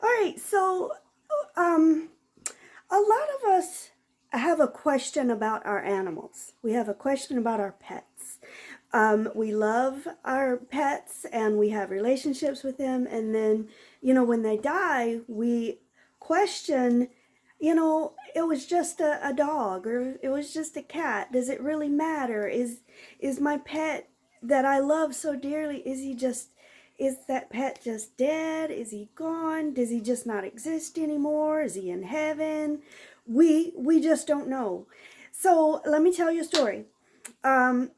All right, so um, a lot of us have a question about our animals. We have a question about our pets. We love our pets and we have relationships with them, and then, when they die, we question, it was just a dog or it was just a cat. Does it really matter? Is my pet that I love so dearly, is that pet just dead? Is he gone? Does he just not exist anymore? Is he in heaven? We just don't know. So let me tell you a story. I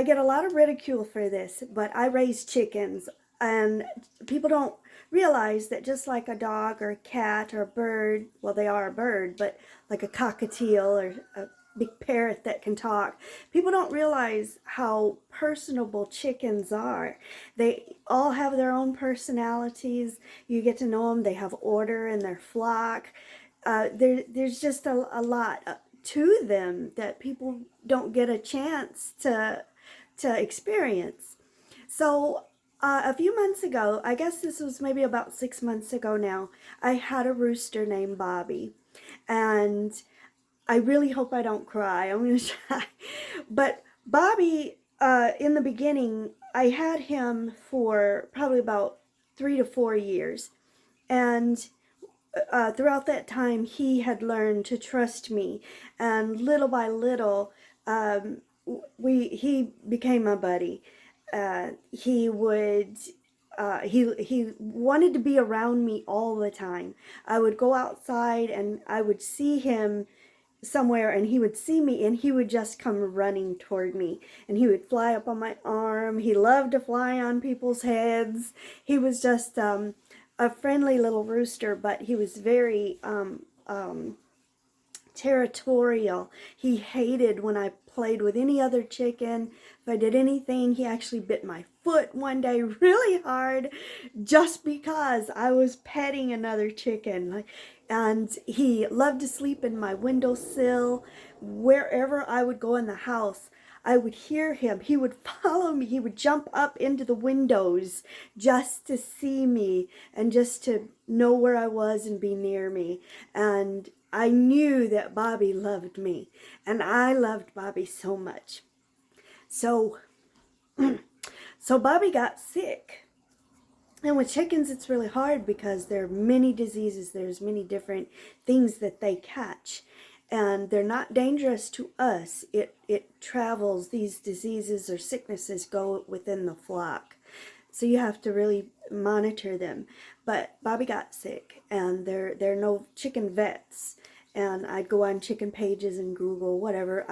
get a lot of ridicule for this, but I raise chickens, and people don't realize that just like a dog or a cat or a bird, well, they are a bird, but like a cockatiel or a big parrot that can talk, people don't realize how personable chickens are. They all have their own personalities. You get to know them. They have order in their flock. There's just a lot to them that people don't get a chance to experience. So a few months ago, I guess this was maybe about 6 months ago now, I had a rooster named Bobby, and I really hope I don't cry. I'm gonna try, but Bobby, in the beginning, I had him for probably about 3 to 4 years, and throughout that time, he had learned to trust me, and little by little, he became my buddy. He would. He wanted to be around me all the time. I would go outside and I would see him somewhere, and he would see me and he would just come running toward me, and he would fly up on my arm. He loved to fly on people's heads. He was just a friendly little rooster, but he was very territorial. He hated when I played with any other chicken. If I did anything, he actually bit my foot one day really hard just because I was petting another chicken. And he loved to sleep in my windowsill. Wherever I would go in the house, I would hear him. He would follow me. He would jump up into the windows just to see me and just to know where I was and be near me. And I knew that Bobby loved me, and I loved Bobby so much. So, so Bobby got sick. And with chickens, it's really hard because there are many diseases. There's many different things that they catch, and they're not dangerous to us. It travels. These diseases or sicknesses go within the flock, so you have to really monitor them. But Bobby got sick, and there are no chicken vets. And I'd go on chicken pages and Google whatever.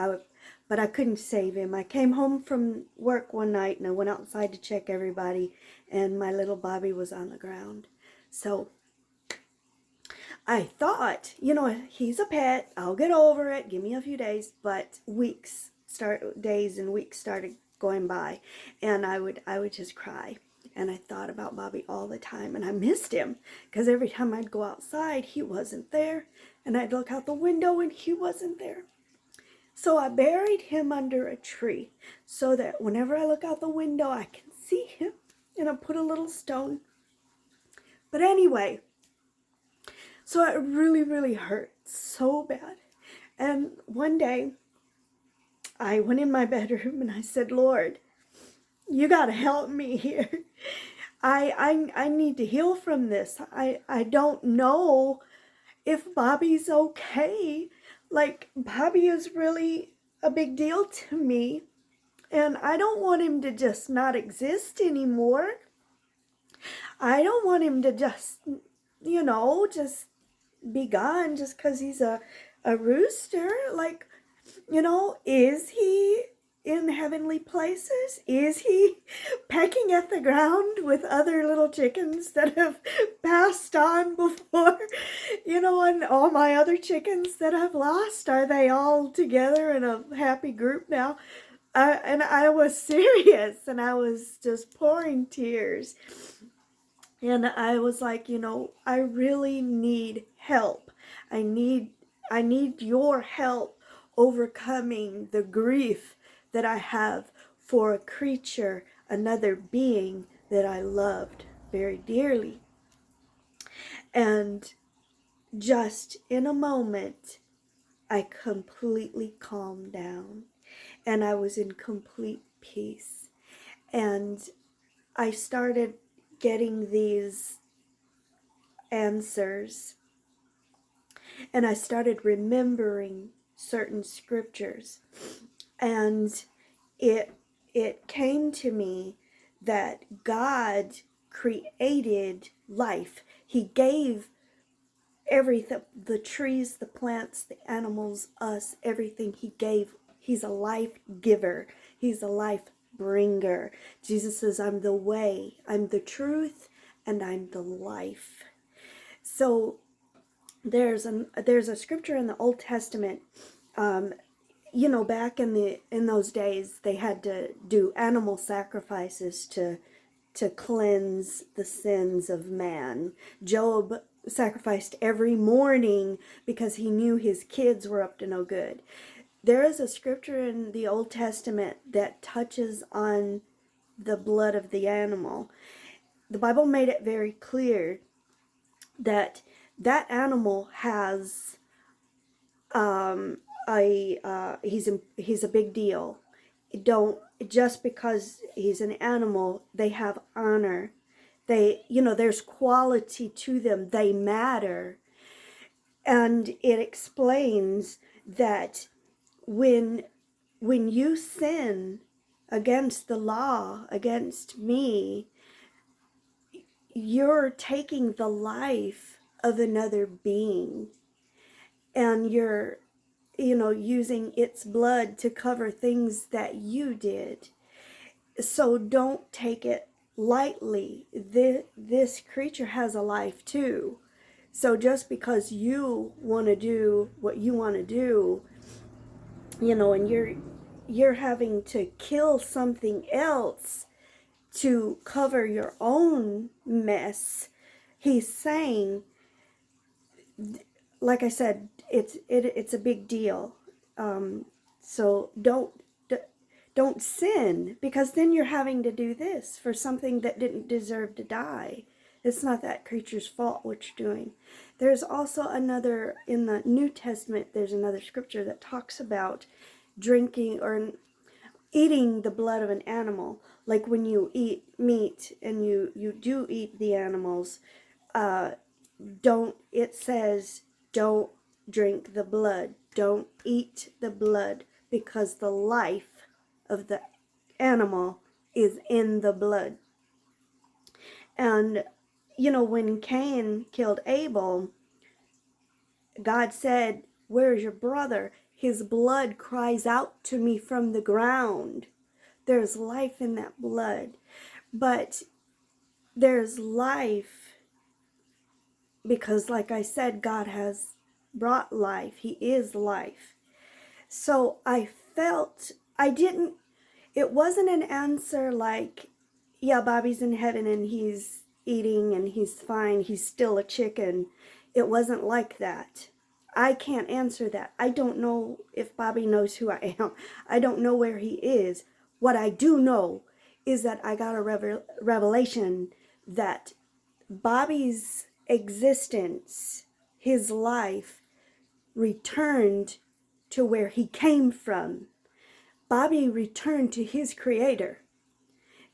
But I couldn't save him. I came home from work one night and I went outside to check everybody, and my little Bobby was on the ground. So I thought, he's a pet. I'll get over it. Give me a few days. But days and weeks started going by, and I would just cry. And I thought about Bobby all the time, and I missed him because every time I'd go outside, he wasn't there, and I'd look out the window and he wasn't there. So I buried him under a tree so that whenever I look out the window, I can see him, and I put a little stone. But anyway, so it really, really hurt so bad. And one day, I went in my bedroom and I said, Lord, you got to help me here. I need to heal from this. I don't know if Bobby's okay. Like, Bobby is really a big deal to me, and I don't want him to just not exist anymore. I don't want him to just be gone just because he's a rooster. Like, is he in heavenly places? Is he pecking at the ground with other little chickens that have passed on before? And all my other chickens that I've lost, are they all together in a happy group now? And I was serious, and I was just pouring tears. And I was like, I really need help. I need your help overcoming the grief that I have for a creature, another being that I loved very dearly. And just in a moment, I completely calmed down and I was in complete peace. And I started getting these answers and I started remembering certain scriptures. And it came to me that God created life. He gave everything, the trees, the plants, the animals, us, everything he gave. He's a life giver. He's a life bringer. Jesus says, I'm the way, I'm the truth, and I'm the life. So there's a scripture in the Old Testament. Back in those days, they had to do animal sacrifices to cleanse the sins of man. Job sacrificed every morning because he knew his kids were up to no good. There is a scripture in the Old Testament that touches on the blood of the animal. The Bible made it very clear that that animal has he's a big deal. Don't just because he's an animal, they have honor. There's quality to them. They matter. And it explains that when you sin against the law, against me, you're taking the life of another being, and you're using its blood to cover things that you did. So don't take it lightly. This creature has a life too. So just because you want to do what you want to do, and you're having to kill something else to cover your own mess, he's saying, like I said, it's a big deal. So don't sin, because then you're having to do this for something that didn't deserve to die. It's not that creature's fault what you're doing. There's also another, in the New Testament, there's another scripture that talks about drinking or eating the blood of an animal. Like when you eat meat and you do eat the animals, it says don't drink the blood. Don't eat the blood, because the life of the animal is in the blood. And when Cain killed Abel, God said, where's your brother? His blood cries out to me from the ground. There's life in that blood. But there's life because, like I said, God has brought life. He is life. So I felt, it wasn't an answer like, yeah, Bobby's in heaven and he's eating and he's fine, he's still a chicken. It wasn't like that. I can't answer that. I don't know if Bobby knows who I am. I don't know where he is. What I do know is that I got a revelation that Bobby's existence, his life, returned to where he came from. Bobby returned to his creator.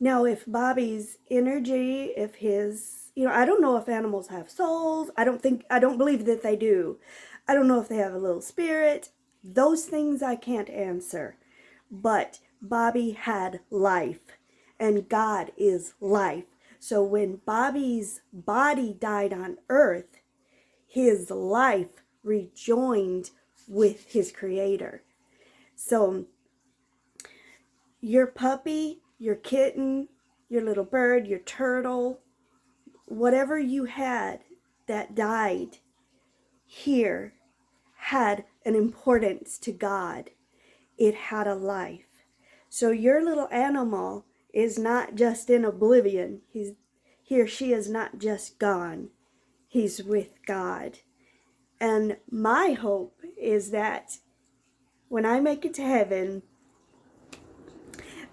Now, if Bobby's energy, if his, I don't know if animals have souls. I don't believe that they do. I don't know if they have a little spirit. Those things I can't answer. But Bobby had life, and God is life. So when Bobby's body died on earth, his life rejoined with his creator. So your puppy, your kitten, your little bird, your turtle, whatever you had that died here had an importance to God. It had a life. So your little animal is not just in oblivion. He or she is not just gone. He's with God. And my hope is that when I make it to heaven,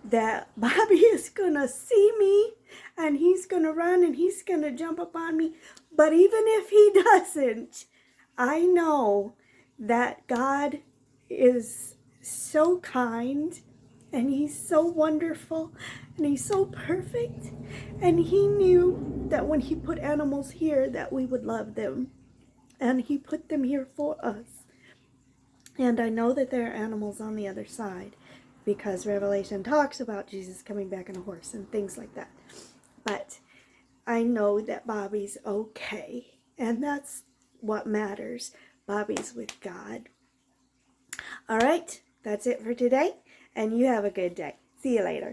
that Bobby is going to see me and he's going to run and he's going to jump up on me. But even if he doesn't, I know that God is so kind and he's so wonderful and he's so perfect. And he knew that when he put animals here that we would love them. And he put them here for us. And I know that there are animals on the other side because Revelation talks about Jesus coming back on a horse and things like that. But I know that Bobby's okay. And that's what matters. Bobby's with God. All right, that's it for today. And you have a good day. See you later.